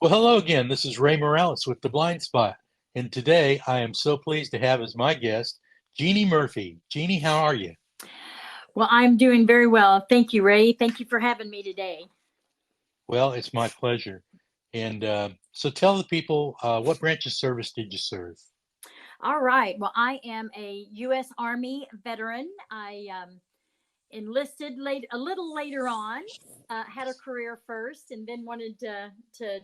Well, hello again. This is Ray Morales with The Blind Spot. And today I am so pleased to have as my guest Jeannie Murphy. Jeannie, how are you? Well, I'm doing very well. Thank you, Ray. Thank you for having me today. Well, it's my pleasure. And so tell the people what branch of service did you serve? All right. Well, I am a U.S. Army veteran. I enlisted a little later on, had a career first, and then wanted to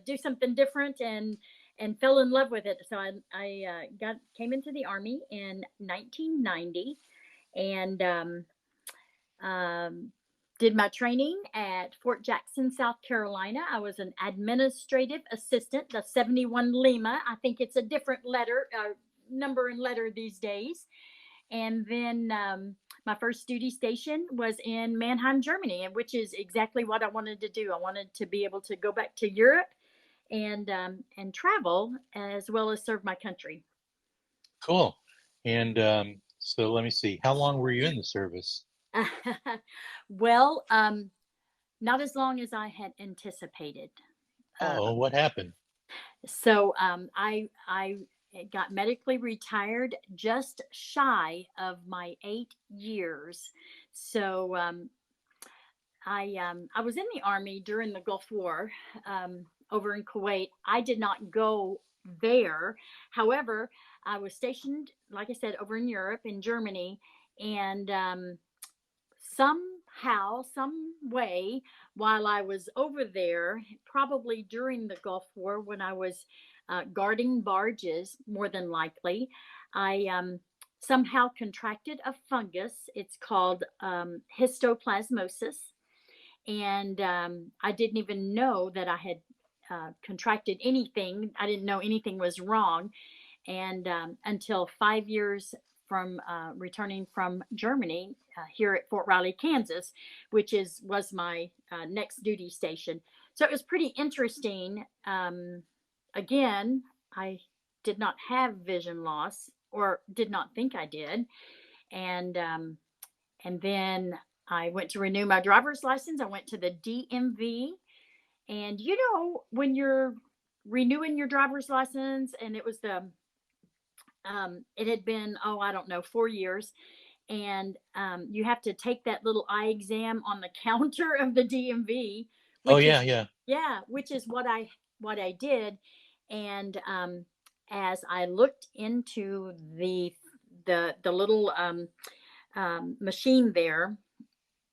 do something different and fell in love with it. So I came into the Army in 1990 and um, did my training at Fort Jackson, South Carolina. I was an administrative assistant, the 71 Lima. I think it's a different number and letter these days. And then my first duty station was in Mannheim, Germany, which is exactly what I wanted to do. I wanted to be able to go back to Europe and travel as well as serve my country. Cool. And so let me see. How long were you in the service? well, not as long as I had anticipated. Uh, Oh, what happened? so I got medically retired just shy of my 8 years. So I was in the Army during the Gulf War over in Kuwait. I did not go there. However, I was stationed, like I said, over in Europe, in Germany, and somehow, some way, while I was over there, probably during the Gulf War when I was guarding barges, more than likely, I somehow contracted a fungus. It's called histoplasmosis. And I didn't even know that I had contracted anything. I didn't know anything was wrong. And until 5 years from returning from Germany here at Fort Riley, Kansas, which was my next duty station. So it was pretty interesting. Again, I did not have vision loss, or did not think I did, and and then I went to renew my driver's license. I went to the DMV, and when you're renewing your driver's license, and it had been, oh, I don't know, 4 years. And you have to take that little eye exam on the counter of the DMV, Oh, which yeah, is, yeah. yeah, which is what I did. And as I looked into the little machine there,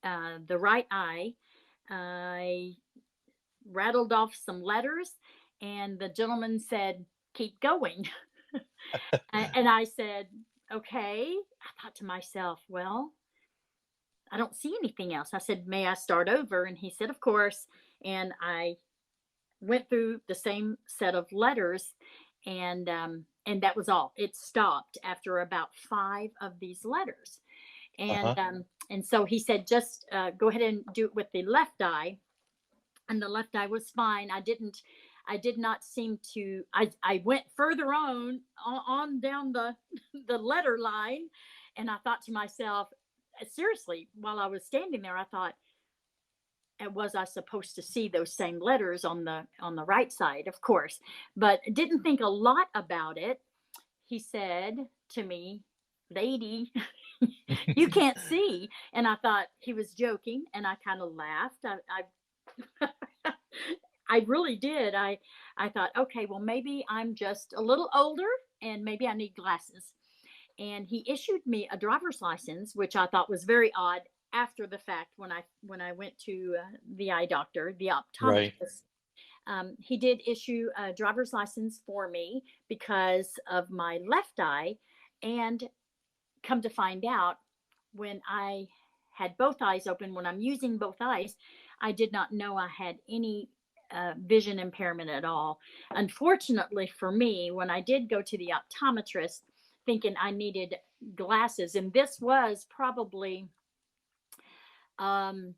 the right eye, I rattled off some letters, and the gentleman said, "Keep going." And I said, "Okay." I thought to myself, well, I don't see anything else. I said, "May I start over?" And he said, "Of course." And I went through the same set of letters, and that was all. It stopped after about five of these letters. And Uh-huh. and so he said, "Just go ahead and do it with the left eye." And the left eye was fine. I did not seem to. I went further on down the letter line, and I thought to myself, seriously, while I was standing there, I thought, was I supposed to see those same letters on the right side? Of course, but didn't think a lot about it. He said to me, "Lady, you can't see." And I thought he was joking, and I kind of laughed. I I really did. I thought, okay, well, maybe I'm just a little older, and maybe I need glasses. And he issued me a driver's license, which I thought was very odd after the fact when I went to the eye doctor, the Right. optometrist. He did issue a driver's license for me because of my left eye, and come to find out, when I had both eyes open, when I'm using both eyes, I did not know I had any vision impairment at all. Unfortunately for me, when I did go to the optometrist thinking I needed glasses, and this was probably um,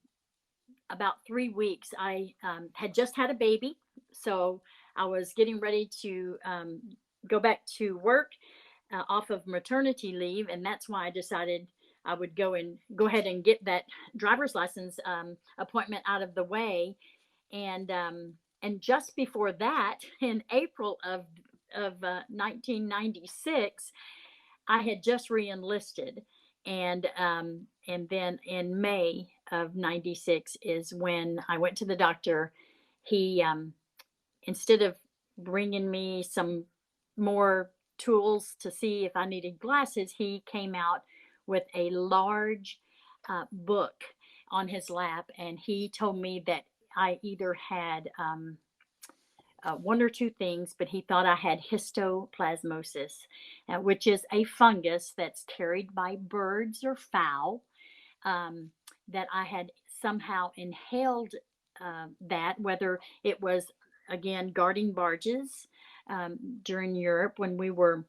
about 3 weeks, I had just had a baby. So I was getting ready to go back to work off of maternity leave, and that's why I decided I would go ahead and get that driver's license appointment out of the way. And And just before that, in April of 1996, I had just reenlisted, and then in May of '96 is when I went to the doctor. He instead of bringing me some more tools to see if I needed glasses, he came out with a large book on his lap, and he told me that I either had one or two things, but he thought I had histoplasmosis, which is a fungus that's carried by birds or fowl, um, that I had somehow inhaled that, whether it was, again, guarding barges during Europe when we were.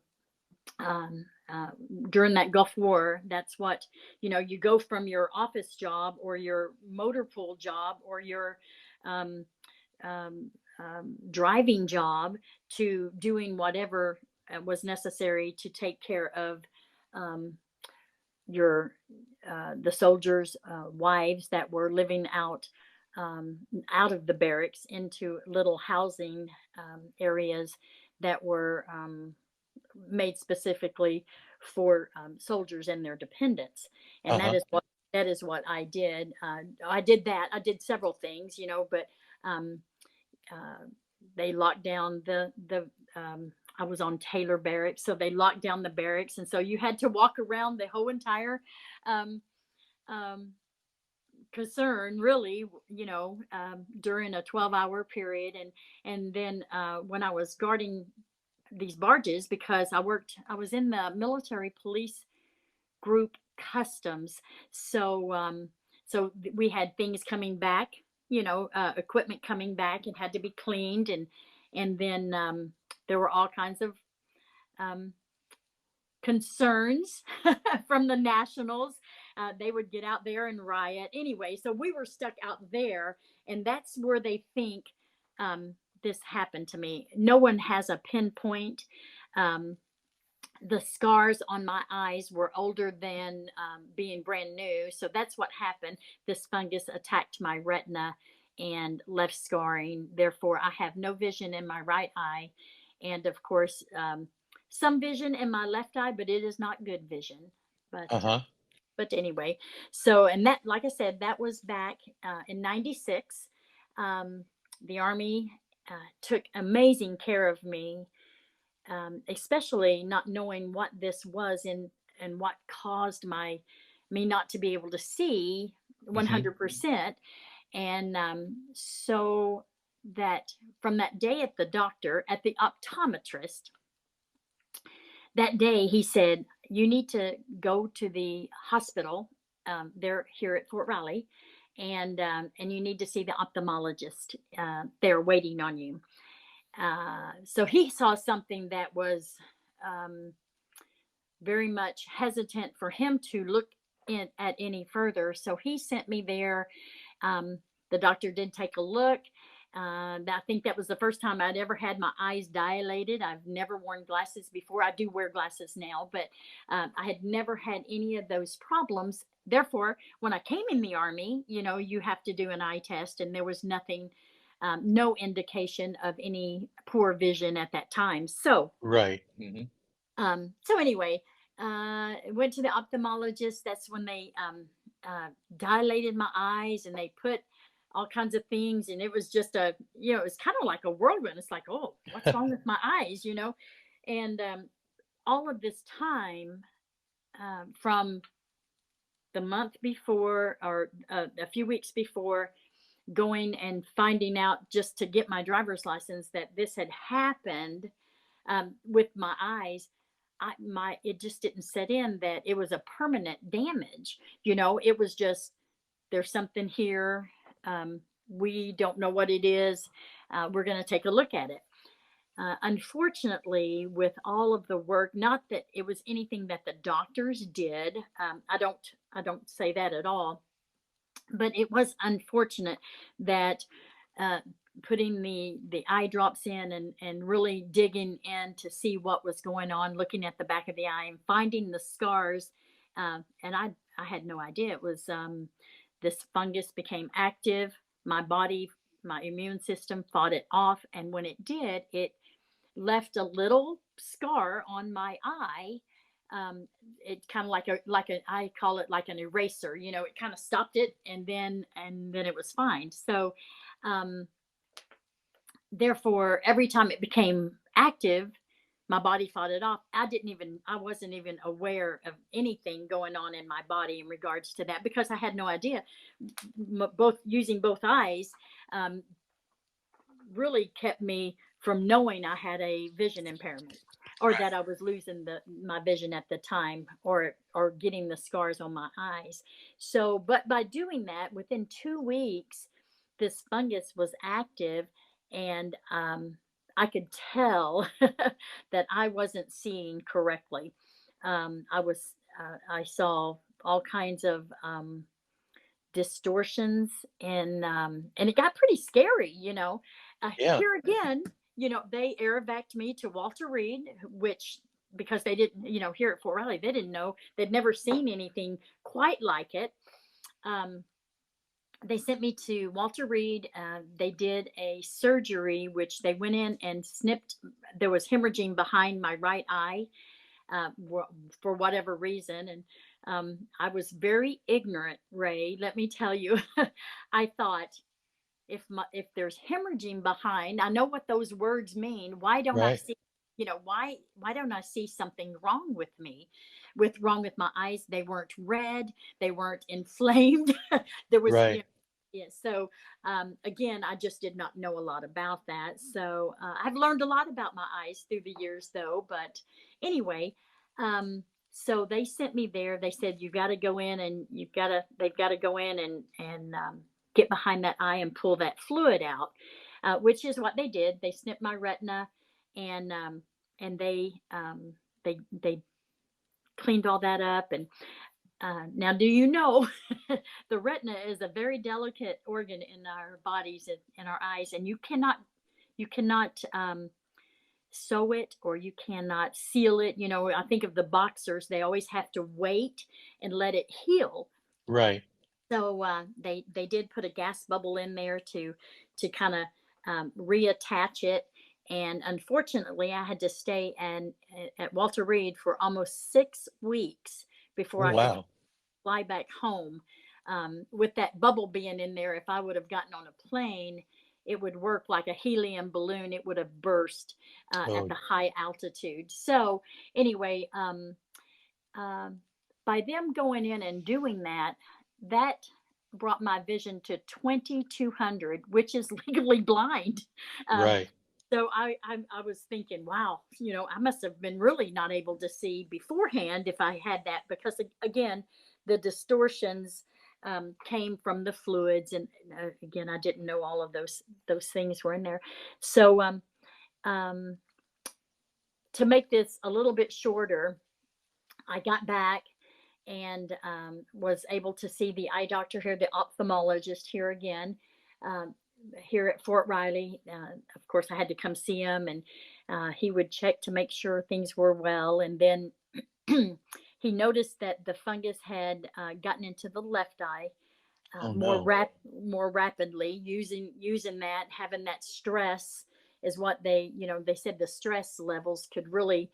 Um, uh, During that Gulf War, that's what, you go from your office job or your motor pool job or your um, driving job to doing whatever was necessary to take care of um, your the soldiers' wives that were living um, out of the barracks into little housing areas that were made specifically for soldiers and their dependents, and Uh-huh. that is what I did. I did that. I did several things, but um, uh, they locked down the. I was on Taylor Barracks, so they locked down the barracks, and so you had to walk around the whole entire um, um, concern, really, during a 12-hour period, and then when I was guarding these barges, because I was in the military police group customs, so we had things coming back, equipment coming back and had to be cleaned, and then there were all kinds of um, concerns from the nationals. They would get out there and riot anyway, so we were stuck out there, and that's where they think this happened to me. No one has a pinpoint. um, the scars on my eyes were older than being brand new. So that's what happened. This fungus attacked my retina and left scarring. Therefore, I have no vision in my right eye. And of course, some vision in my left eye, but it is not good vision. But Uh-huh. anyway, so, and that, like I said, that was back in '96. Um, the Army took amazing care of me, especially not knowing what this was, and what caused me not to be able to see Hmm. 100%. And so that from that day at the doctor, at the optometrist, that day he said, you need to go to the hospital. They're here at Fort Riley, and you need to see the ophthalmologist. They're waiting on you. So he saw something that was um, very much hesitant for him to look at any further. So he sent me there. Um, the doctor did take a look. I think that was the first time I'd ever had my eyes dilated. I've never worn glasses before. I do wear glasses now, but I had never had any of those problems. Therefore, when I came in the Army, you have to do an eye test, and there was nothing, no indication of any poor vision at that time. Right. Hmm. So anyway, went to the ophthalmologist. That's when they dilated my eyes, and they put all kinds of things. And it was just it was kind of like a whirlwind. It's like, oh, what's wrong with my eyes? And all of this time, from the month before, or a few weeks before, going and finding out just to get my driver's license that this had happened with my eyes. It just didn't set in that it was a permanent damage. It was just, there's something here. We don't know what it is. We're going to take a look at it. Unfortunately, with all of the work, not that it was anything that the doctors did. I don't say that at all, but it was unfortunate that uh, putting the eye drops in, and really digging in to see what was going on, looking at the back of the eye and finding the scars, and I had no idea it was, this fungus became active. My body my immune system fought it off, and when it did, it left a little scar on my eye. It kind of like a I call it like an eraser. It kind of stopped it, and then it was fine. So, um, therefore, every time it became active, my body fought it off. I wasn't even aware of anything going on in my body in regards to that because I had no idea. Both using both eyes um, really kept me from knowing I had a vision impairment or that I was losing my vision at the time or getting the scars on my eyes. So, but by doing that, within 2 weeks, this fungus was active, and I could tell that I wasn't seeing correctly. I saw all kinds of distortions, and it got pretty scary. Yeah. Here again, they air evac me to Walter Reed, which, because they didn't, here at Fort Riley, they didn't know, they'd never seen anything quite like it. They sent me to Walter Reed. They did a surgery, which they went in and snipped. There was hemorrhaging behind my right eye uh, for whatever reason. And I was very ignorant, Ray. Let me tell you, I thought, if there's hemorrhaging behind, I know what those words mean. Why don't I Right. see? Why don't I see something wrong with me? Wrong with my eyes? They weren't red. They weren't inflamed. There was, Right. yeah. So again, I just did not know a lot about that. So I've learned a lot about my eyes through the years, though. But anyway, so they sent me there. They said you've got to go in, and they've got to go in and get behind that eye and pull that fluid out, which is what they did. They snipped my retina, and they cleaned all that up. And now, do you know, the retina is a very delicate organ in our bodies and in our eyes, and you cannot sew it, or you cannot seal it. I think of the boxers; they always have to wait and let it heal. Right. So they did put a gas bubble in there to kind of reattach it. And unfortunately, I had to stay at Walter Reed for almost 6 weeks before Oh, I could wow. fly back home. With that bubble being in there, if I would have gotten on a plane, it would work like a helium balloon. It would have burst at Oh, the high altitude. So anyway, um, by them going in and doing that, that brought my vision to 2200, which is legally blind. Um, right. so I was thinking, wow, I must have been really not able to see beforehand if I had that, because again, the distortions came from the fluids, and again, I didn't know all of those things were in there. So um, to make this a little bit shorter, I got back and was able to see the eye doctor here, the ophthalmologist here again, um, here at Fort Riley. Of course, I had to come see him, and he would check to make sure things were well. And then he noticed that the fungus had gotten into the left eye Oh, no. more rapidly. Using that, having that stress is what they said the stress levels could really.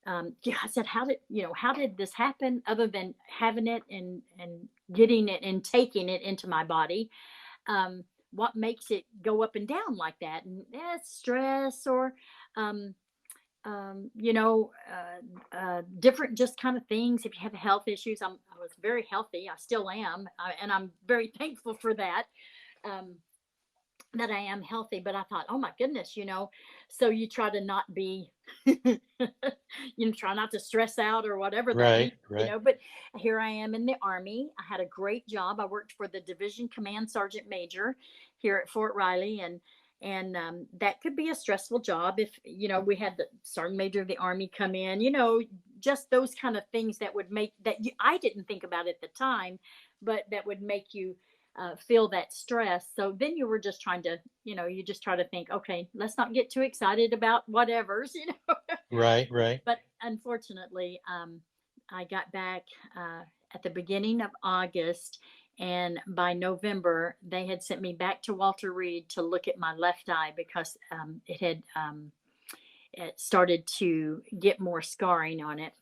Yeah, I said, how did this happen, other than having it and getting it and taking it into my body? What makes it go up and down like that? And it's stress, or um, different just kind of things. If you have health issues, I was very healthy. I still am, and I'm very thankful for that. Um, that I am healthy, but I thought, oh my goodness, so you try to not be, try not to stress out or whatever that means, Right. Right. but here I am in the Army. I had a great job. I worked for the Division Command Sergeant Major here at Fort Riley, and that could be a stressful job if, we had the Sergeant Major of the Army come in, just those kind of things that would make I didn't think about at the time, but that would make you feel that stress. So then you were just trying to, you just try to think, okay, let's not get too excited about whatever's, Right. Right. But unfortunately, I got back at the beginning of August, And by November, they had sent me back to Walter Reed to look at my left eye because it started to get more scarring on it,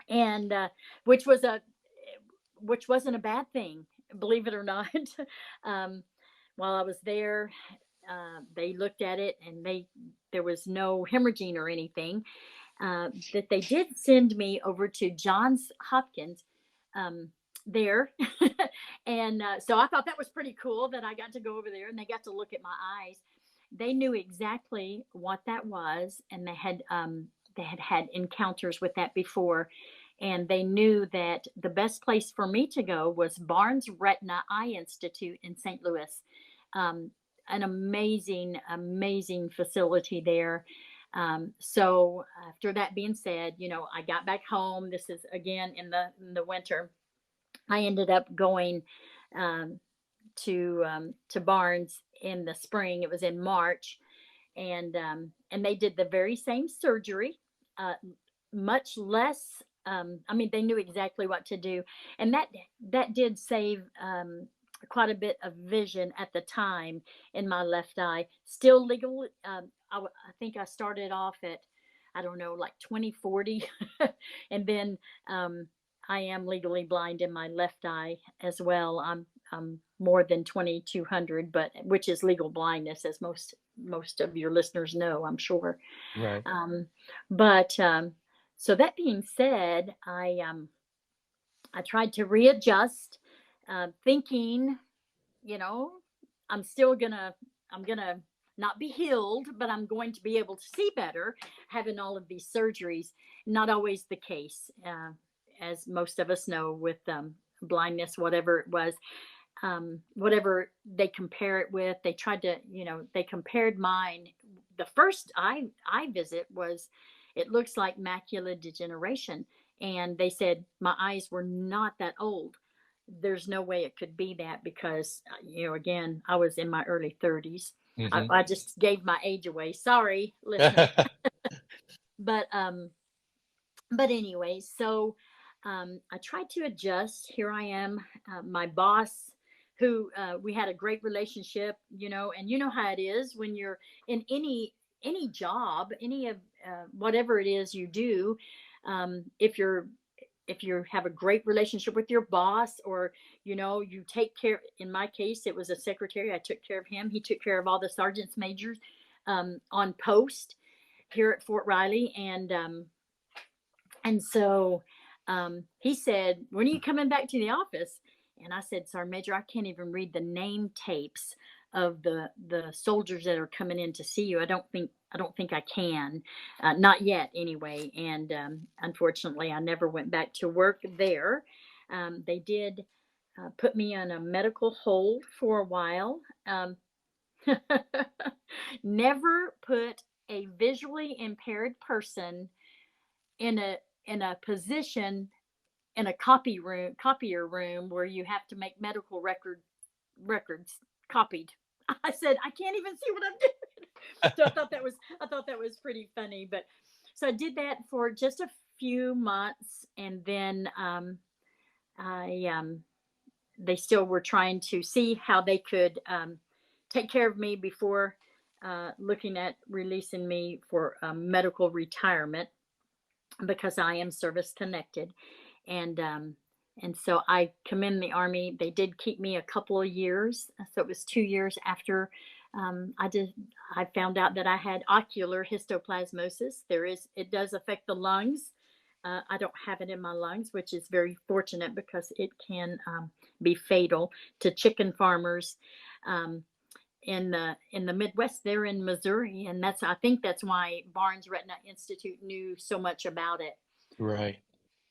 and which was a which wasn't a bad thing, believe it or not. um, while I was there, they looked at it, and there was no hemorrhaging or anything. That they did send me over to Johns Hopkins um, there. And so I thought that was pretty cool that I got to go over there and they got to look at my eyes. They knew exactly what that was, and they had encounters with that before, and they knew that the best place for me to go was Barnes Retina Eye Institute in St. Louis. Um, an amazing, amazing facility there. So after that being said, I got back home. This is again in the winter. I ended up going um, to Barnes in the spring. It was in March, and they did the very same surgery, uh, much less. I mean, they knew exactly what to do, and that did save quite a bit of vision at the time in my left eye. Still legal. I think I started off at, I don't know, like 2040, and then I am legally blind in my left eye as well. I'm more than 2200, but which is legal blindness, as most of your listeners know, I'm sure. Right. Um, but so that being said, I tried to readjust, thinking, you know, I'm still I'm gonna not be healed, but I'm going to be able to see better, having all of these surgeries. Not always the case, as most of us know, with blindness, whatever it was, whatever they compare it with. They tried to, they compared mine. The first eye visit was, it looks like macular degeneration, and they said my eyes were not that old. There's no way it could be that because, again, I was in my early 30s. Hmm. I just gave my age away. Sorry, listener. But anyway, so I tried to adjust. Here I am, my boss, who we had a great relationship, and you know how it is when you're in any job, any of whatever it is you do. If you have a great relationship with your boss, or you take care, in my case it was a secretary, I took care of him, he took care of all the sergeants majors on post here at Fort Riley. And so he said, "When are you coming back to the office?" And I said, "Sergeant Major, I can't even read the name tapes of the soldiers that are coming in to see you. I don't think I can, not yet, anyway." And unfortunately, I never went back to work there. They did put me on a medical hold for a while. Never put a visually impaired person in a position in a copier room where you have to make medical records copied. I said, I can't even see what I'm doing. So I thought that was pretty funny. But so I did that for just a few months, and then I they still were trying to see how they could take care of me before looking at releasing me for medical retirement, because I am service connected. And so I commend the Army. They did keep me a couple of years, so it was 2 years after I found out that I had ocular histoplasmosis. It does affect the lungs. I don't have it in my lungs, which is very fortunate because it can be fatal to chicken farmers in the Midwest. They're in Missouri, and I think that's why Barnes Retina Institute knew so much about it. Right.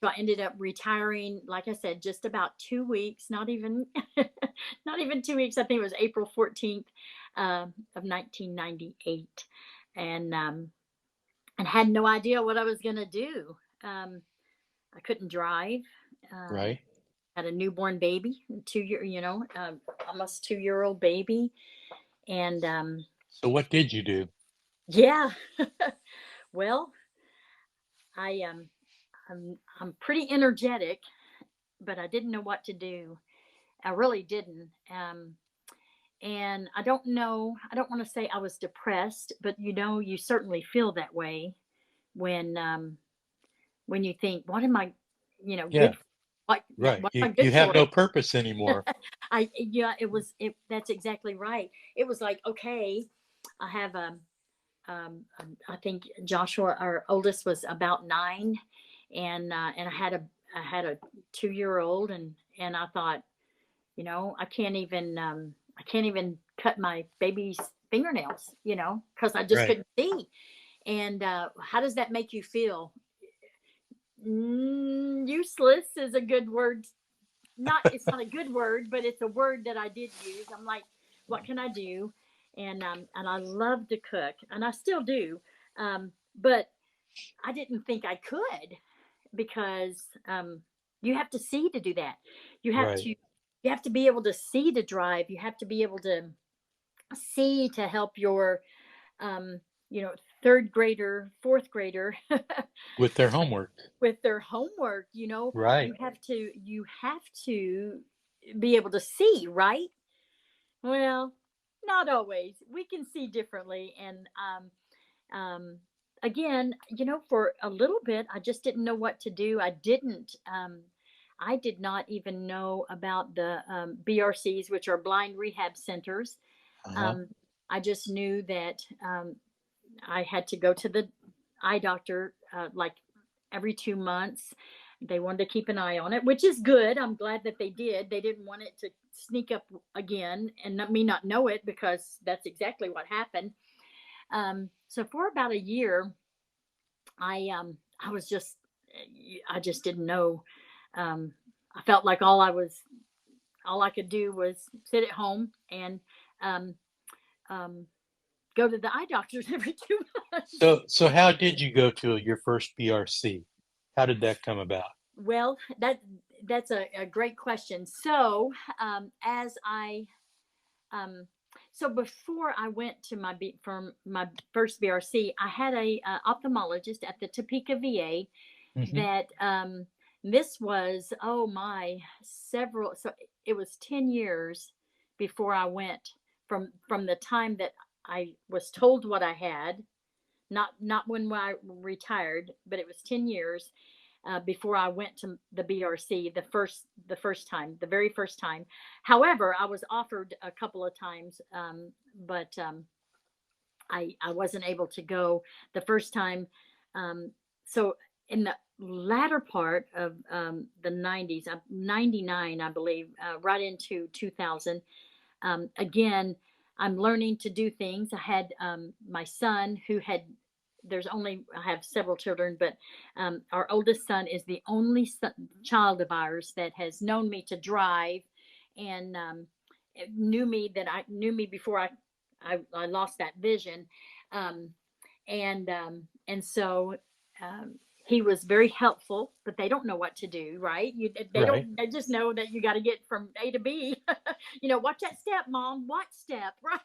So I ended up retiring, like I said, just about 2 weeks, not even not even 2 weeks. I think it was April 14th of 1998, and had no idea what I was going to do. I couldn't drive. Um, Right. had a newborn baby, almost 2-year old baby, and So what did you do? yeah. Well, I I'm pretty energetic, but I didn't know what to do. I really didn't. And I don't know, I don't want to say I was depressed, but you certainly feel that way when when you think, what am I, Yeah. good for? What, yeah, Right. what am I You good have for? no purpose anymore. Yeah, that's exactly right. It was like, okay, I have I think Joshua, our oldest, was about 9, and I had a 2-year old, and I thought, I can't even cut my baby's fingernails, because I just Right. couldn't see. And how does that make you feel? Useless is a good word. It's not a good word, but it's a word that I did use. I'm like, what can I do? And I love to cook, and I still do. But I didn't think I could, because you have to see to do that. You have Right. to you have to be able to see to drive. You have to be able to see to help your um, you know third grader, fourth grader With their homework. with their homework. Right. You have to be able to see, right? Well, not always. We can see differently, and again, for a little bit, I just didn't know what to do. I did not even know about the BRCs, which are blind rehab centers. Uh-huh. Um, I just knew that I had to go to the eye doctor like every 2 months. They wanted to keep an eye on it, which is good. I'm glad that they did. They didn't want it to sneak up again and me not know it, because that's exactly what happened. So for about a year, I was just I just didn't know. I felt like all I could do was sit at home and um, um, go to the eye doctors every 2 months. So how did you go to your first BRC? How did that come about? Well, that's a great question. So as I so before I went to from my first BRC, I had a ophthalmologist at the Topeka VA Hmm. that this was, oh my, several, so it was 10 years before I went, from the time that I was told what I had, not when I retired, but it was 10 years before I went to the BRC the very first time. However, I was offered a couple of times, but I wasn't able to go the first time. So in the latter part of the 90s, 99, I believe, right into 2000, again, I'm learning to do things. I had my son who had, I have several children, but our oldest son is the only child of ours that has known me to drive, and knew me before I lost that vision. Um, and so um, he was very helpful, but they don't know what to do, right? Right. They just know that you got to get from A to B. Watch that step, mom. Watch step, right?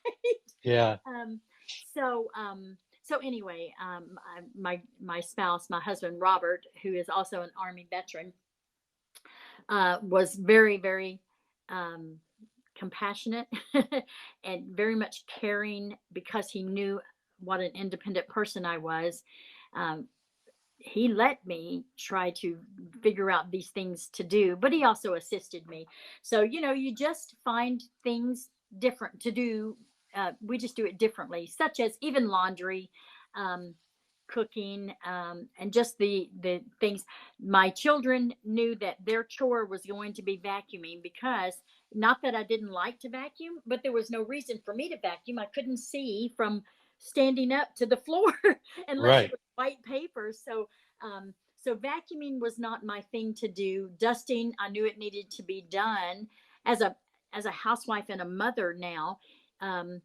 Yeah. um, so anyway, my spouse, my husband Robert, who is also an Army veteran, was very, very um, compassionate and very much caring, because he knew what an independent person I was. Um, he let me try to figure out these things to do, but he also assisted me. So, you just find things different to do. We just do it differently, such as even laundry, um, cooking, and just the things. My children knew that their chore was going to be vacuuming, because not that I didn't like to vacuum, but there was no reason for me to vacuum. I couldn't see from standing up to the floor unless it Right. was white paper. So vacuuming was not my thing to do. Dusting, I knew it needed to be done as a housewife and a mother now. Um,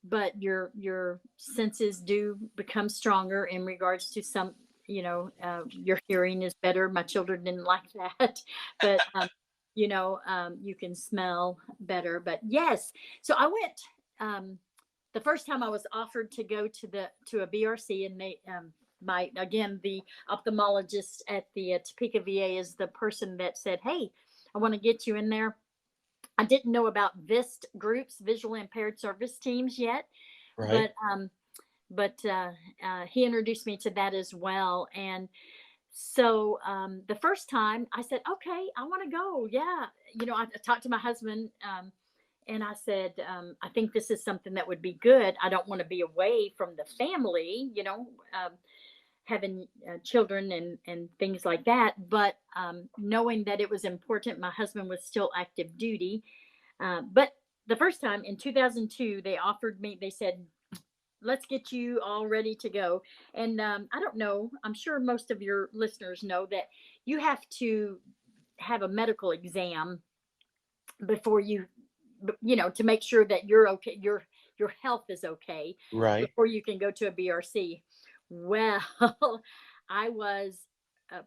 but your senses do become stronger in regards to some. Your hearing is better. My children didn't like that, but you can smell better. But yes, so I went. The first time I was offered to go to a BRC, and they my again the ophthalmologist at the Topeka VA is the person that said, "Hey, I want to get you in there." I didn't know about VIST groups, visual impaired service teams yet, Right. but he introduced me to that as well. And so the first time I said, okay, I want to go. Yeah. I talked to my husband, and I said, I think this is something that would be good. I don't want to be away from the family, having children and things like that. But knowing that it was important, my husband was still active duty. But the first time in 2002, they said, let's get you all ready to go. And I don't know, I'm sure most of your listeners know that you have to have a medical exam before to make sure that you're okay, your health is okay, Right. before you can go to a BRC. Well, I was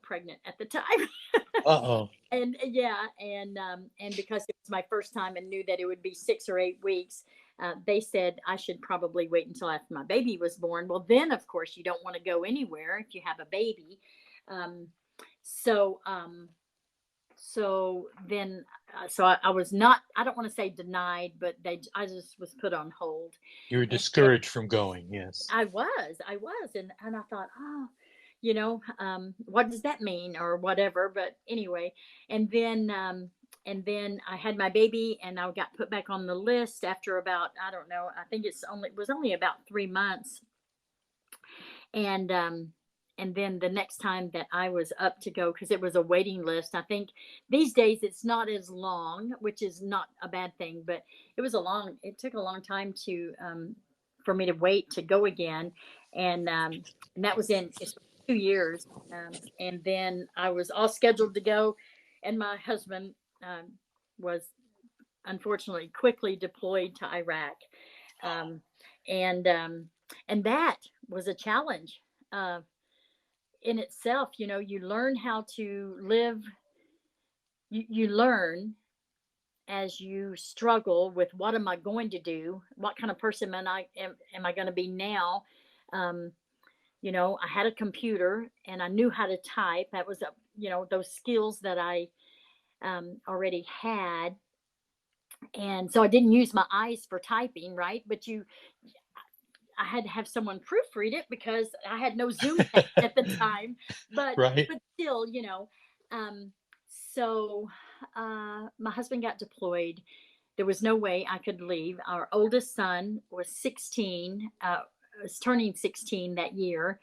pregnant at the time. Uh-oh. And yeah, and because it was my first time and knew that it would be 6 or 8 weeks, they said I should probably wait until after my baby was born. Well, then of course you don't want to go anywhere if you have a baby. um, so um, so I was not, I don't want to say denied, but I just was put on hold. You were And discouraged from going. Yes. I was, and I thought, oh, what does that mean or whatever? But anyway, and then, I had my baby, and I got put back on the list after about, I don't know, I think it was only about 3 months. And, and then the next time that I was up to go, because it was a waiting list, I think these days it's not as long, which is not a bad thing, but it took a long time for me to wait to go again. And that was it's 2 years. And then I was all scheduled to go. And my husband was unfortunately quickly deployed to Iraq. Um, and, um, and that was a challenge. Uh, in itself, you learn how to live. You learn as you struggle with, what am I going to do? What kind of person am I going to be now? Um, I had a computer and I knew how to type. That was those skills that I already had. And so I didn't use my eyes for typing, right? But I had to have someone proofread it because I had no Zoom tech at the time. But Right. still, Um, so my husband got deployed. There was no way I could leave. Our oldest son was 16, was turning 16 that year.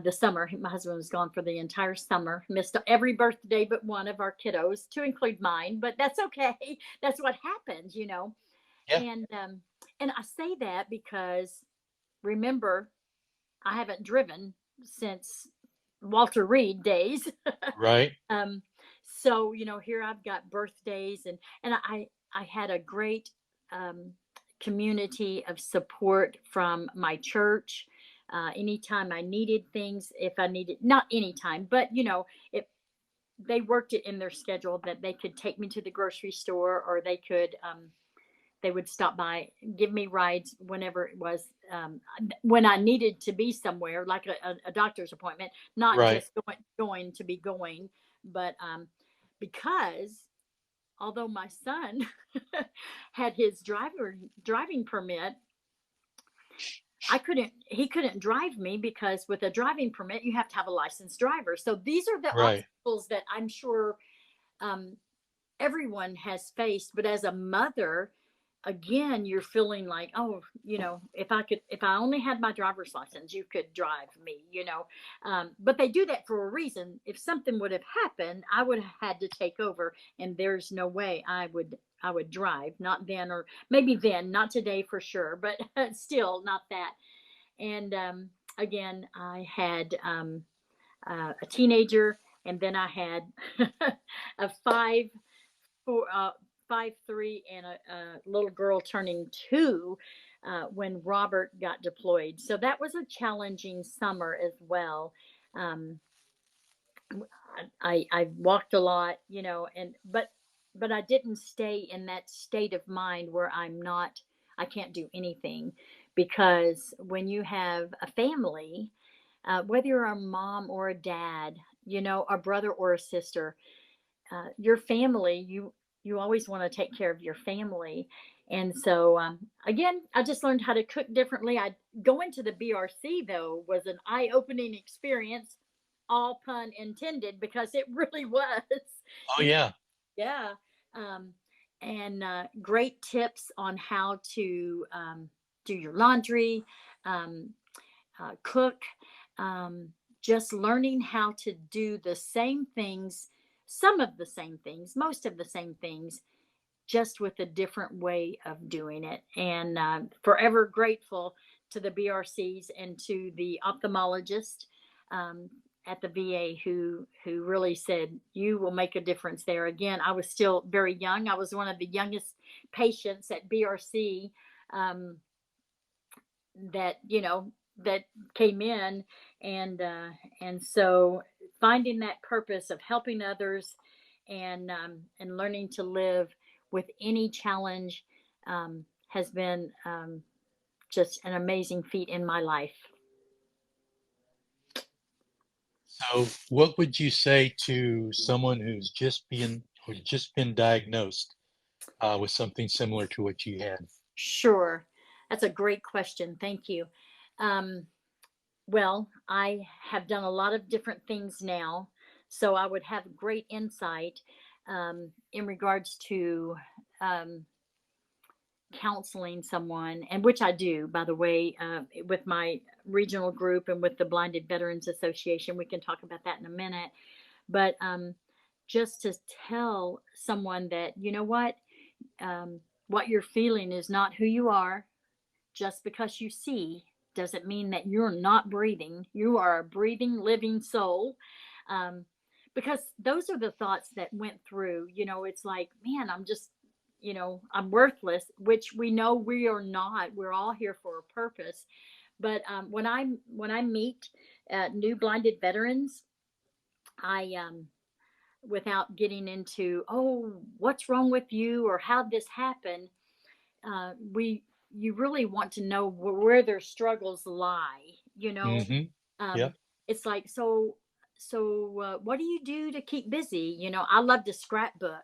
The summer, my husband was gone for the entire summer, missed every birthday but one of our kiddos, to include mine. But that's okay. That's what happens. Yeah. And I say that because, remember, I haven't driven since Walter Reed days. Right. um, so here I've got birthdays, and I had a great um, community of support from my church. Anytime I needed things, if I needed, not anytime, but if they worked it in their schedule, that they could take me to the grocery store, or they would stop by, give me rides whenever it was, when I needed to be somewhere, like a doctor's appointment, not Right. just going to be going, but because although my son had his driving permit, he couldn't drive me, because with a driving permit, you have to have a licensed driver. So these are the Right. obstacles that I'm sure um, everyone has faced. But as a mother, again, you're feeling like, oh, if I only had my driver's license, you could drive me. But they do that for a reason. If something would have happened, I would have had to take over, and there's no way I would drive, not then, or maybe then, not today for sure, but still not that. And again, I had a teenager, and then I had a 5'3" and a little girl turning 2 when Robert got deployed. So that was a challenging summer as well. Um, I walked a lot, and but I didn't stay in that state of mind where I can't do anything, because when you have a family, whether you're a mom or a dad, a brother or a sister, your family, you always want to take care of your family. And so, again, I just learned how to cook differently. I Going to the BRC though was an eye-opening experience, all pun intended, because it really was. Oh You know, yeah. yeah. Um, and great tips on how to do your laundry, um, cook, um, just learning how to do the same things, some of the same things, most of the same things, just with a different way of doing it. And forever grateful to the BRCs and to the ophthalmologist um, at the VA who really said you will make a difference there. Again, I was still very young. I was one of the youngest patients at BRC um, that that came in, and so finding that purpose of helping others and learning to live with any challenge has been just an amazing feat in my life. So, what would you say to someone who's just been diagnosed with something similar to what you had? Sure, that's a great question. Thank you. um, Well, I have done a lot of different things now, so I would have great insight in regards to um, counseling someone, and which I do, by the way, with my regional group and with the Blinded Veterans Association. We can talk about that in a minute. But just to tell someone that, what you're feeling is not who you are. Just because you see doesn't mean that you're not breathing. You are a breathing, living soul. Um, because those are the thoughts that went through. It's like, man, I'm just, I'm worthless, which we know we are not. We're all here for a purpose. But when I meet new blinded veterans, I without getting into, oh, what's wrong with you or how this happened, we you really want to know where their struggles lie. you know Mm-hmm. um Yep. it's like, what do you do to keep busy? I love to scrapbook,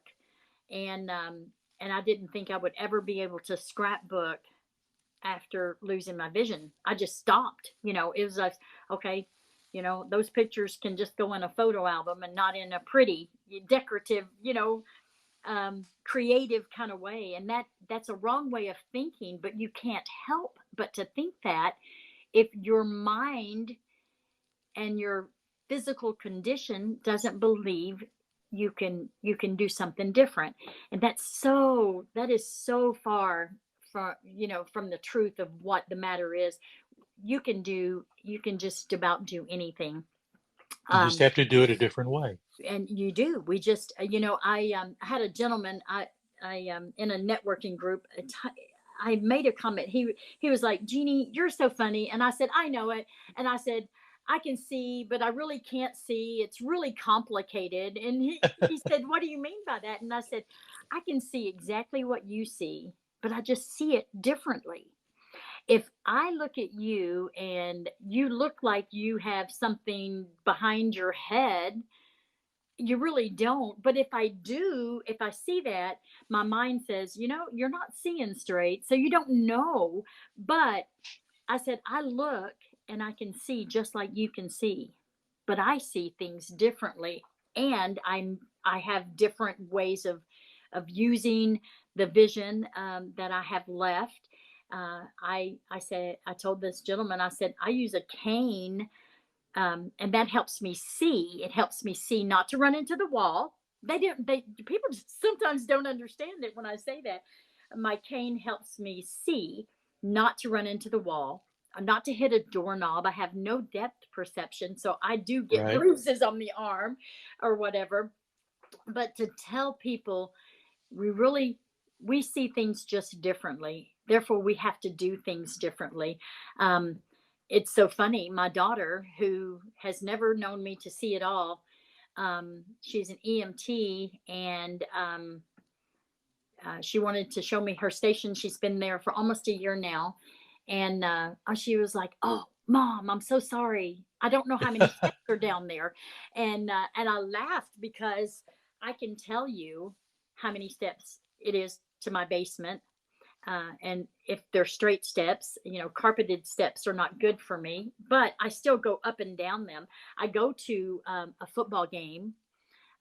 and I didn't think I would ever be able to scrapbook after losing my vision. I just stopped. It was like, okay, those pictures can just go in a photo album and not in a pretty decorative, creative kind of way. And that's a wrong way of thinking, but you can't help but to think that if your mind and your physical condition doesn't believe you can do something different. And that is so far from the truth of what the matter is. You can just about do anything. You just um have to do it a different way. and you do. We just, I had a gentleman, I in a networking group. I made a comment. He was like, Jeannie, you're so funny. And I said, I know it. And I said, I can see, but I really can't see. It's really complicated. And he said, what do you mean by that? And I said, I can see exactly what you see, but I just see it differently. If I look at you and you look like you have something behind your head, you really don't. But if I see that, my mind says, you're not seeing straight, so you don't know. But I said, I look and I can see just like you can see, but I see things differently. And I have different ways of using the vision that I have left. I told this gentleman, I said, I use a cane, and that helps me see. It helps me see not to run into the wall. They people sometimes don't understand it when I say that. My cane helps me see not to run into the wall, not to hit a doorknob. I have no depth perception, so I do get Right. bruises on the arm or whatever. But to tell people, we really we see things just differently, therefore we have to do things differently. um, it's so funny. My daughter, who has never known me to see at all, she's an EMT, and she wanted to show me her station. She's been there for almost a year now. And she was like, oh, Mom, I'm so sorry. I don't know how many steps are down there. And I laughed because I can tell you how many steps it is to my basement. And if they're straight steps, carpeted steps are not good for me, but I still go up and down them. I go to a football game.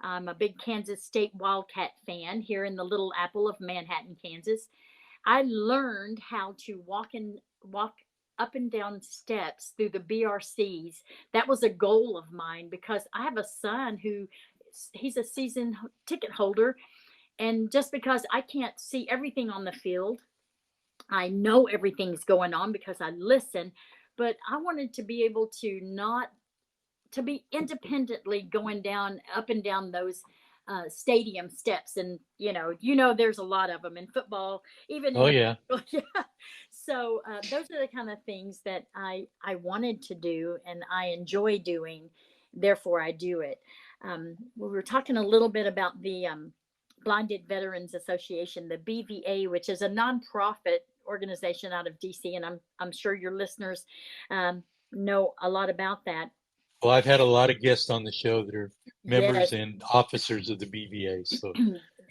I'm a big Kansas State Wildcat fan here in the little apple of Manhattan, Kansas. I learned how to walk up and down steps through the BRCs. That was a goal of mine because I have a son who he's a season ticket holder, and just because I can't see everything on the field, I know everything's going on because I listen, but I wanted to be able to not to be independently going down up and down those stadium steps, and there's a lot of them in football, even Oh in yeah. yeah. So those are the kind of things that I wanted to do and I enjoy doing, therefore I do it. We were talking a little bit about the Blinded Veterans Association, the BVA, which is a nonprofit organization out of DC, and I'm sure your listeners know a lot about that. Well, I've had a lot of guests on the show that are members Yes. and officers of the BVA, so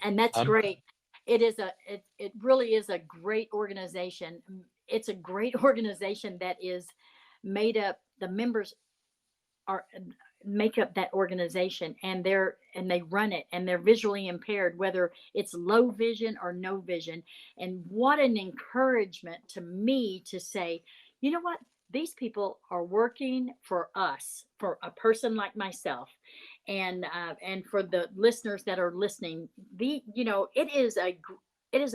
And that's I'm great. It really is a great organization. It's a great organization that is made up. The members are make up that organization, and they run it, and they're visually impaired, whether it's low vision or no vision. And what an encouragement to me to say, you know what, these people are working for us, for a person like myself, and for the listeners that are listening. It is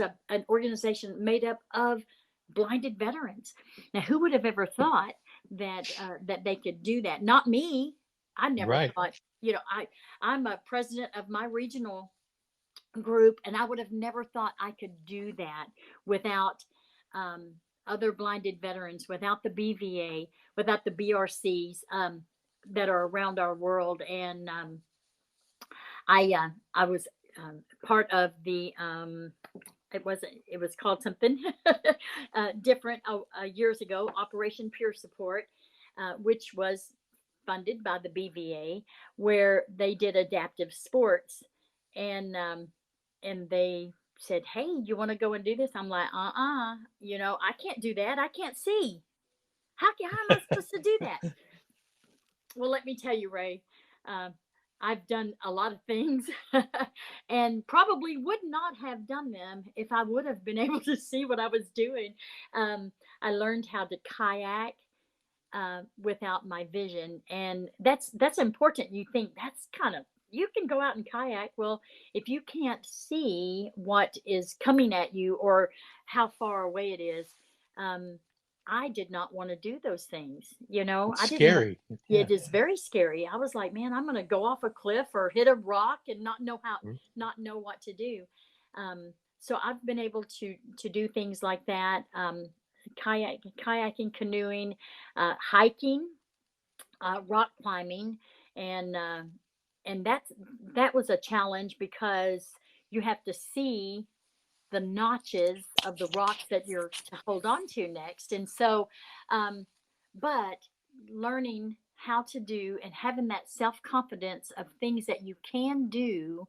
an organization made up of blinded veterans. Now, who would have ever thought that they could do that? Not me. I never right. thought. I'm a president of my regional group, and I would have never thought I could do that without other blinded veterans, without the BVA, without the BRCs that are around our world. And I was part of the it was called something different years ago, Operation Peer Support, which was funded by the BVA, where they did adaptive sports, and they said, "Hey, you want to go and do this?" I'm like, I can't do that. I can't see. How am I supposed to do that? Well, let me tell you, Ray. Uh, I've done a lot of things and probably would not have done them if I would have been able to see what I was doing. I learned how to kayak without my vision, and that's important. You think that's kind of, you can go out and kayak. Well, if you can't see what is coming at you or how far away it is, um, I did not want to do those things. It's I didn't want. scary. Yeah. It is very scary. I was like, man, I'm going to go off a cliff or hit a rock and not know what to do. So I've been able to do things like that. Kayaking, canoeing, hiking, rock climbing, and that was a challenge because you have to see the notches of the rocks that you're to hold on to next. And so, but learning how to do and having that self confidence of things that you can do,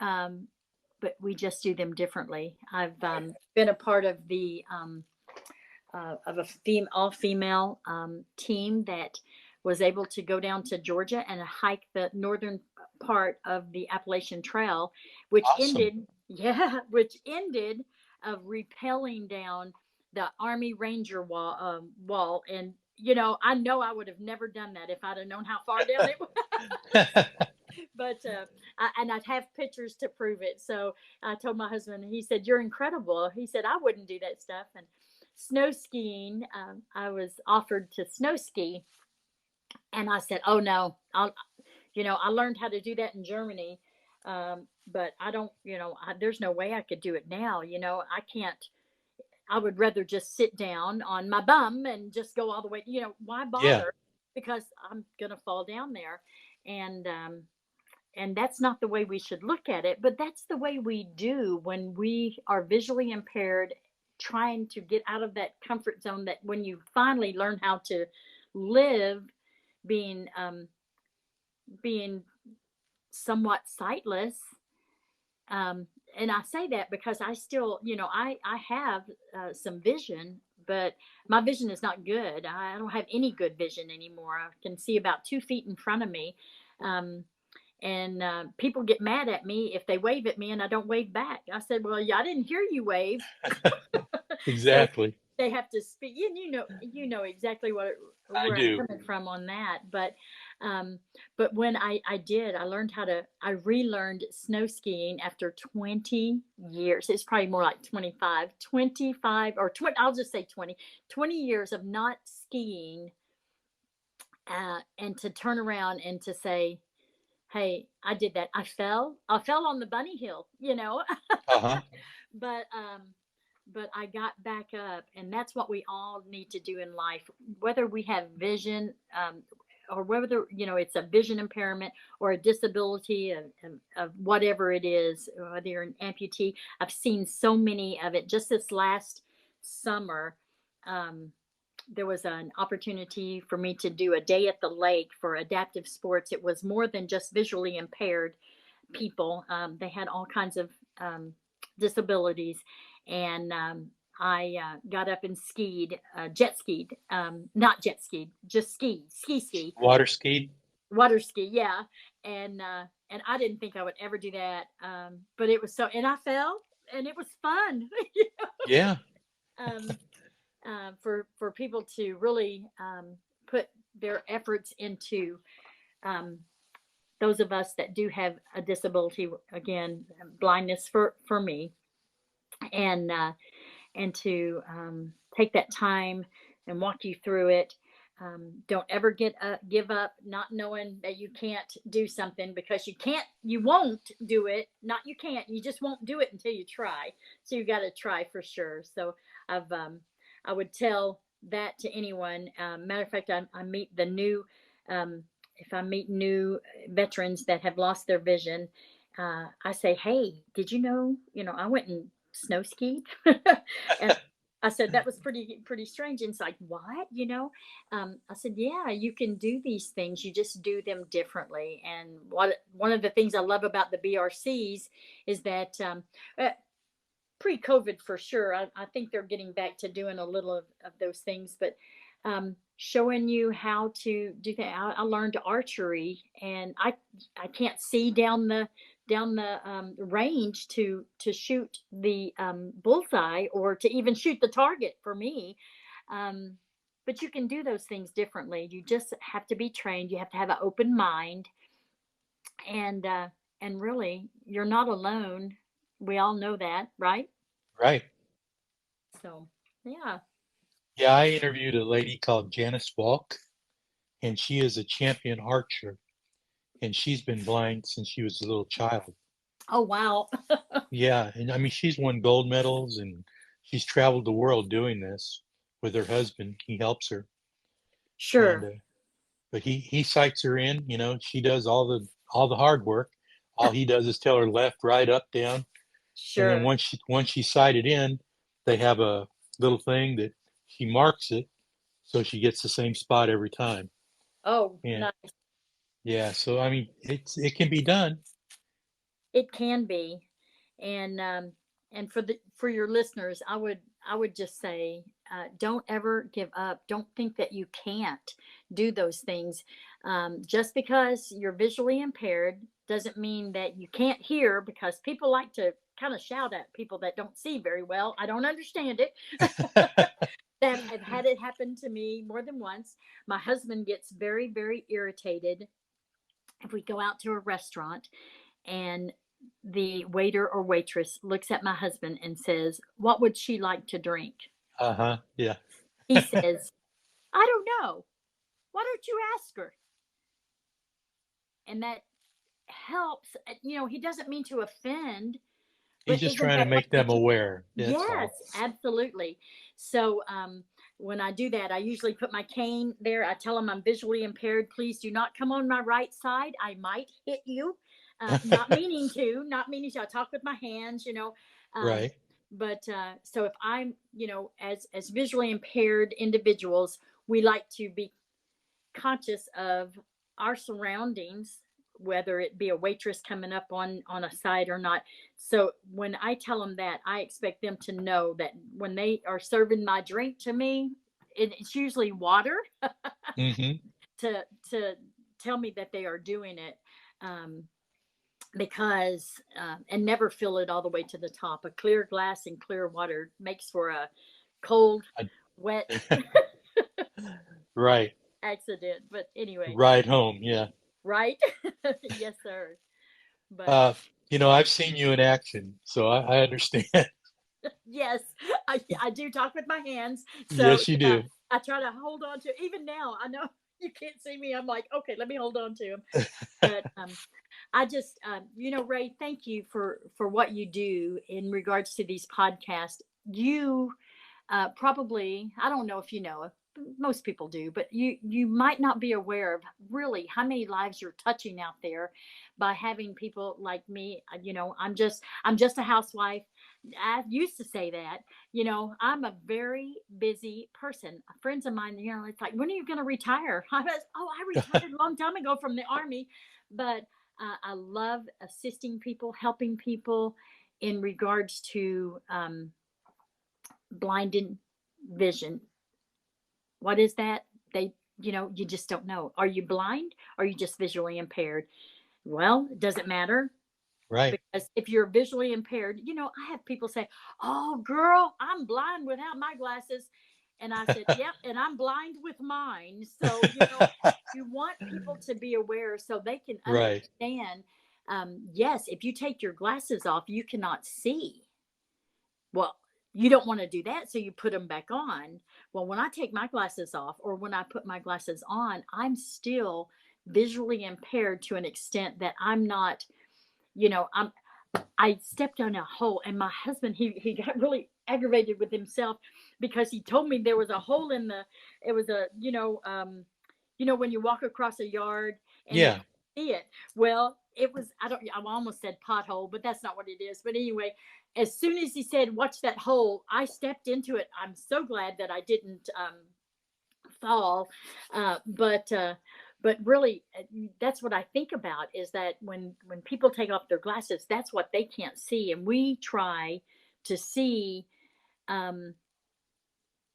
um, but we just do them differently. I've been a part of the of a all female team that was able to go down to Georgia and hike the northern part of the Appalachian Trail, which Awesome. ended, yeah, which ended of rappelling down the Army Ranger wall. And I know I would have never done that if I'd have known how far down it was. But and I'd have pictures to prove it. So I told my husband. He said, "You're incredible." He said, "I wouldn't do that stuff." And snow skiing, I was offered to snow ski, and I said, "Oh no, I learned how to do that in Germany, but I don't, there's no way I could do it now. I can't. I would rather just sit down on my bum and just go all the way. Why yeah. bother? Because I'm gonna fall down there." And that's not the way we should look at it, but that's the way we do when we are visually impaired, trying to get out of that comfort zone. That when you finally learn how to live being somewhat sightless, um, and I say that because I still, I have some vision, but my vision is not good. I don't have any good vision anymore. I can see about 2 feet in front of me. Um, and people get mad at me if they wave at me and I don't wave back. I said, well, yeah, I didn't hear you wave. So Exactly. they have to speak. You know exactly I where I'm do. coming from on that. Um, but when I learned I relearned snow skiing after 20 years. It's probably more like 25 or 20. I'll just say 20 years of not skiing, and to turn around and to say, hey, I did that. I fell on the bunny hill. Uh-huh. But I got back up, and that's what we all need to do in life, whether we have vision, or whether it's a vision impairment or a disability of whatever it is, whether you're an amputee. I've seen so many of it. Just this last summer, um, there was an opportunity for me to do a day at the lake for adaptive sports. It was more than just visually impaired people. They had all kinds of disabilities, and I got up and skied, jet skied, not jet skied, just ski, Water skied. water ski, yeah. And I didn't think I would ever do that, but it was so, and I fell, and it was fun. Yeah. um, for people to really put their efforts into, um, those of us that do have a disability, again, blindness for me, and to take that time and walk you through it. Don't ever give up, not knowing that you can't do something, because you won't do it. Not you can't, you just won't do it until you try. So you got to try for sure. So I've I would tell that to anyone. Matter of fact, I meet the new, if I meet new veterans that have lost their vision, I say, hey, did you know, I went and snow skied. And I said, that was pretty strange. And it's like, what? I said, yeah, you can do these things. You just do them differently. And one of the things I love about the BRCs is that, uh, pre-COVID for sure. I think they're getting back to doing a little of those things, but showing you how to do that. I learned archery, and I can't see down the range to shoot the bullseye, or to even shoot the target for me. Um, but you can do those things differently. You just have to be trained. You have to have an open mind, and uh, and really, you're not alone. We all know that, right? Right. So, yeah. Yeah, I interviewed a lady called Janice Walk, and she is a champion archer, and she's been blind since she was a little child. Oh, wow. Yeah, and I mean she's won gold medals, and she's traveled the world doing this with her husband. He helps her, and Sure. but he sights her in. She does all the hard work. All he does is tell her left, right, up, down, and then Sure. once she's sighted in, they have a little thing that she marks it, so she gets the same spot every time. Oh, And nice. yeah, so I mean it can be done. It can be. And for your listeners, I would just say, don't ever give up. Don't think that you can't do those things. Just because you're visually impaired doesn't mean that you can't hear, because people like to kind of shout at people that don't see very well. I don't understand it. That I've had it happen to me more than once. My husband gets very, very irritated if we go out to a restaurant and the waiter or waitress looks at my husband and says, what would she like to drink? Uh-huh. Yeah. He says, I don't know. Why don't you ask her? And that helps. He doesn't mean to offend, He's but just isn't trying to that make them what you aware. That's Yes, all. absolutely. So when I do that, I usually put my cane there. I tell them I'm visually impaired. Please do not come on my right side. I might hit you. Not meaning to, not meaning to. I talk with my hands. Um, Right. but so if I'm, as visually impaired individuals, we like to be conscious of our surroundings, whether it be a waitress coming up on a site or not. So when I tell them that, I expect them to know that when they are serving my drink to me, it's usually water, Hmm. to tell me that they are doing it. Um, because and never fill it all the way to the top. A clear glass and clear water makes for a cold, wet Right. accident. But anyway, Ride home. Yeah. right? Yes, sir. But Uh, I've seen you in action, so I understand. yes, I do talk with my hands. So Yes, you yeah, do. I try to hold on to. Even now, I know you can't see me. I'm like, okay, let me hold on to them. But I just, Ray, thank you for what you do in regards to these podcasts. You probably, I don't know if you know, most people do, but you might not be aware of really how many lives you're touching out there by having people like me. I'm just a housewife. I used to say that. I'm a very busy person. Friends of mine, it's like, when are you going to retire? I retired a long time ago from the army. But I love assisting people, helping people in regards to blinded vision. What is that? You just don't know. Are you blind? Or are you just visually impaired? Well, does it matter? Right. Because if you're visually impaired, I have people say, "Oh, girl, I'm blind without my glasses." And I said, "Yep, and I'm blind with mine." So, you want people to be aware so they can Right. understand. Yes, if you take your glasses off, you cannot see. Well, you don't want to do that, so you put them back on. Well, when I take my glasses off or when I put my glasses on, I'm still visually impaired to an extent that I'm not, I stepped on a hole, and my husband, he got really aggravated with himself because he told me there was a hole in the, it was a, when you walk across a yard and you Yeah. can see it. Well, it was, I almost said pothole, but that's not what it is. But anyway, as soon as he said, "Watch that hole," I stepped into it. I'm so glad that I didn't fall. But really, that's what I think about, is that when people take off their glasses, that's what they can't see. And we try to see um,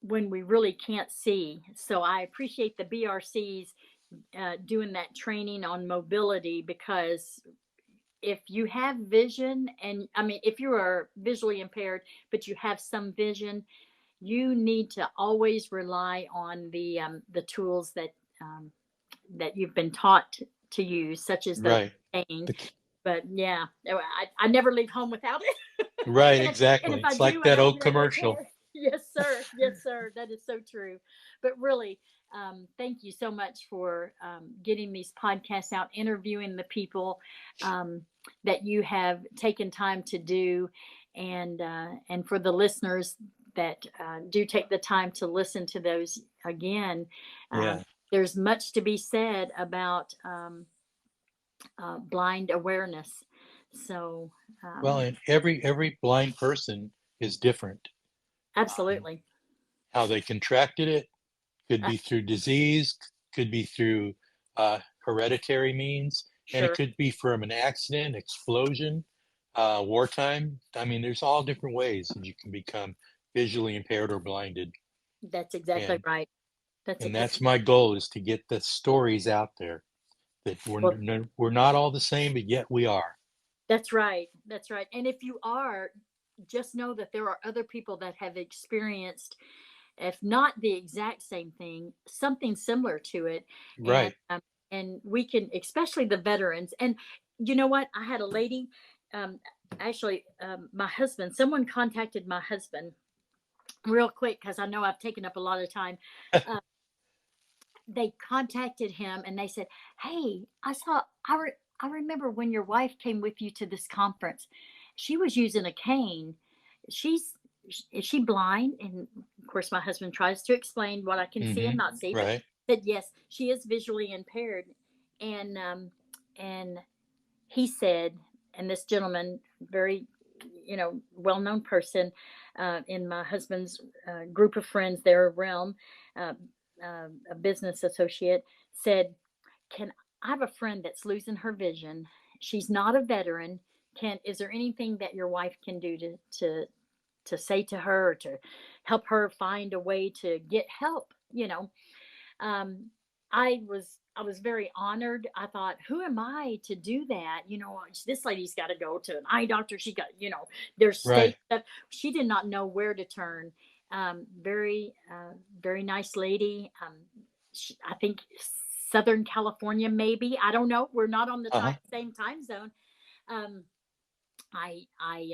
when we really can't see. So I appreciate the BRCs doing that training on mobility, because if you have vision, and I mean, if you are visually impaired, but you have some vision, you need to always rely on the tools that you've been taught to use, such as the Right. cane. The, But yeah, I never leave home without it. right. And if Exactly. I It's like do, I that have old it in my commercial. car. Yes, sir. Yes, sir. That is so true. But really, thank you so much for getting these podcasts out, interviewing the people um, that you have taken time to do, and for the listeners that do take the time to listen to those again. Um, Yeah. there's much to be said about blind awareness. So, Well, um, and every blind person is different. Um, absolutely. how they contracted it could Uh, be through disease, could be through hereditary means, and it sure. could be from an accident, explosion, wartime. I mean, there's all different ways that you can become visually impaired or blinded, That's exactly and right. That's and exactly that's my goal, is to get the stories out there that well. we're not all the same, but yet we are. That's right. That's right. And if you are, just know that there are other people that have experienced, if not the exact same thing, something similar to it. And Right. we can, especially the veterans. And you know what? I had a lady, um, actually, my husband. Someone contacted my husband real quick, because I know I've taken up a lot of time. Uh, they contacted him and they said, "Hey, I remember when your wife came with you to this conference. She was using a cane. She's is she blind?" And of course, my husband tries to explain what I can see and Hmm. not see, but Right. said yes, she is visually impaired. And he said, and this gentleman, very well known person in my husband's group of friends, their realm, uh, a business associate, said, "Can I have a friend that's losing her vision. She's not a veteran. Is there anything that your wife can do to say to her, or to help her find a way to get help? Um, I was very honored. I thought, who am I to do that? This lady's got to go to an eye doctor. She got, there's state Right. stuff. She did not know where to turn. Very, very nice lady. I think Southern California, maybe. I don't know. We're not on the Uh-huh. same time zone. Um, I I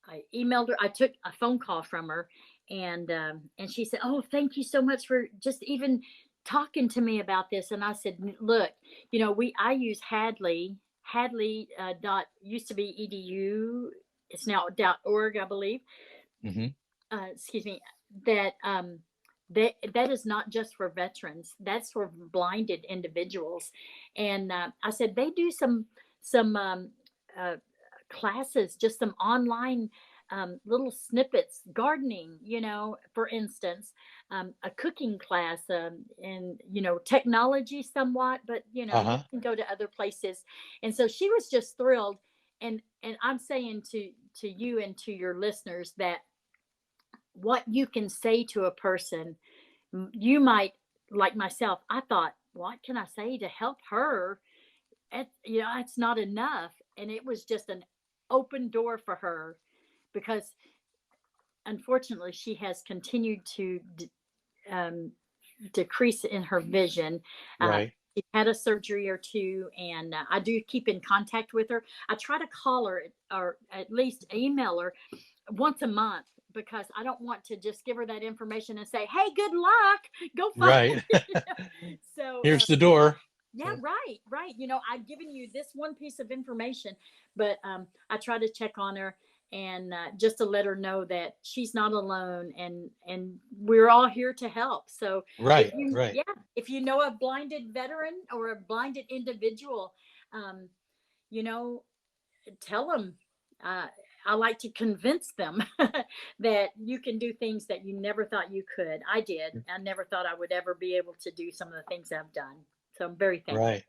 I emailed her. I took a phone call from her, and she said, "Oh, thank you so much for just even talking to me about this." And I said, "Look, I use Hadley. Hadley dot used to be edu. It's now .org, I believe. Hmm. Excuse me. That is not just for veterans. That's for blinded individuals." And I said they do some uh, classes, just some online little snippets, gardening, for instance, a cooking class, and technology somewhat, but you Uh-huh. can go to other places. And so she was just thrilled. And I'm saying to you and to your listeners that what you can say to a person, you might, like myself, I thought, what can I say to help her? It's not enough. And it was just an open door for her, because unfortunately she has continued to um, decrease in her vision. Right. She had a surgery or two, and I do keep in contact with her. I try to call her, or at least email her once a month, because I don't want to just give her that information and say, "Hey, good luck, go find." Right. So Here's the door. yeah, So, right, right. I've given you this one piece of information, but I try to check on her, and just to let her know that she's not alone, and we're all here to help. So right. Right. yeah, if you know a blinded veteran or a blinded individual, um, you know, tell them. Uh, I like to convince them that you can do things that you never thought you could. I did. I never thought I would ever be able to do some of the things I've done. So I'm very thankful. Right.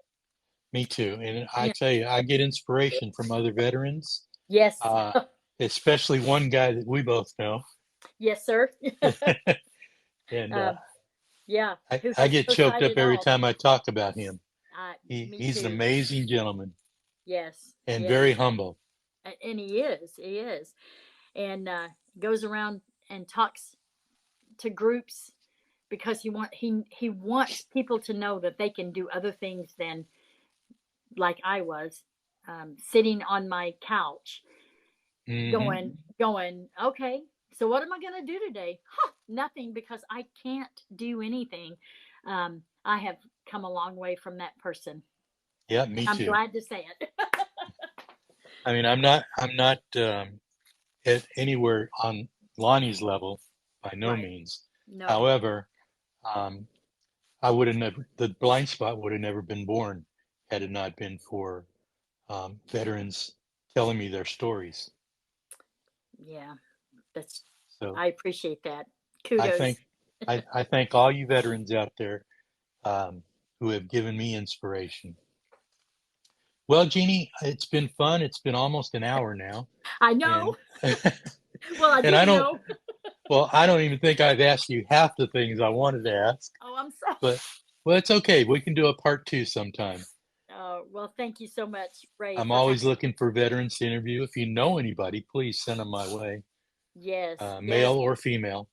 Me too. And I Yeah. tell you, I get inspiration from other veterans, Yes. uh, especially one guy that we both know. Yes, sir. And um, yeah. Who I has get no choked sight up at every all. time I talk about him. Me He's an too. amazing gentleman Yes. and Yes. very humble. And he is. He is. And goes around and talks to groups, because he wants people to know that they can do other things than, like I was, sitting on my couch, Hmm. going, okay, so what am I going to do today? Huh, nothing, because I can't do anything. I have come a long way from that person. Yeah, me I'm too. glad to say it. I mean, I'm not at anywhere on Lonnie's level by no Right. means. No. However, um, I would have never, the blind spot would have never been born had it not been for veterans telling me their stories. Yeah. That's, So I appreciate that. I Kudos. thank I thank all you veterans out there who have given me inspiration. Well, Jeannie, it's been fun. It's been almost an hour now, I know. and Well, I and I didn't don't. know. Well, I don't even think I've asked you half the things I wanted to ask, Oh, I'm sorry. but well, it's okay. We can do a part two sometime. Well, thank you so much, Ray, I'm for having. always looking for veterans to interview. If you know anybody, please send them my way, Yes, male yes. or female.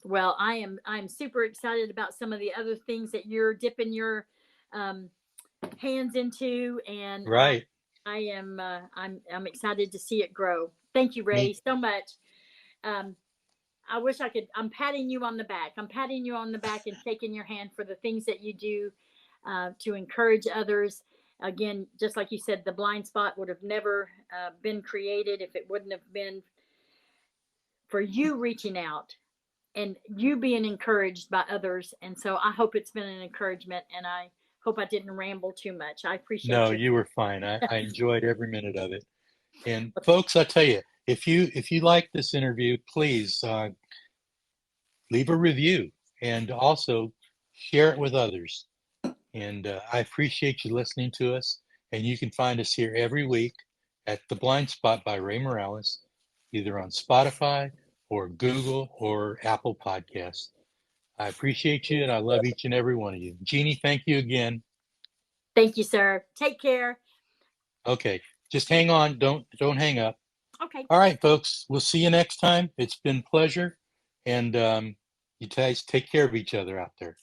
Well, I'm super excited about some of the other things that you're dipping your um, hands into, and Right. I'm excited to see it grow. Thank you, Ray, Me. so much. Um, I wish I could. I'm patting you on the back. I'm patting you on the back and shaking your hand for the things that you do to encourage others. Again, just like you said, the blind spot would have never been created if it wouldn't have been for you reaching out and you being encouraged by others. And so I hope it's been an encouragement, and I hope I didn't ramble too much. I appreciate No, your. you were fine. I enjoyed every minute of it. And folks, I tell you, if you like this interview, please leave a review and also share it with others. And I appreciate you listening to us. And you can find us here every week at The Blind Spot by Ray Morales, either on Spotify or Google or Apple Podcasts. I appreciate you and I love each and every one of you. Jeannie, thank you again. Thank you, sir. Take care. Okay, just hang on. Don't hang up. Okay. All right, folks. We'll see you next time. It's been a pleasure. And you guys take care of each other out there.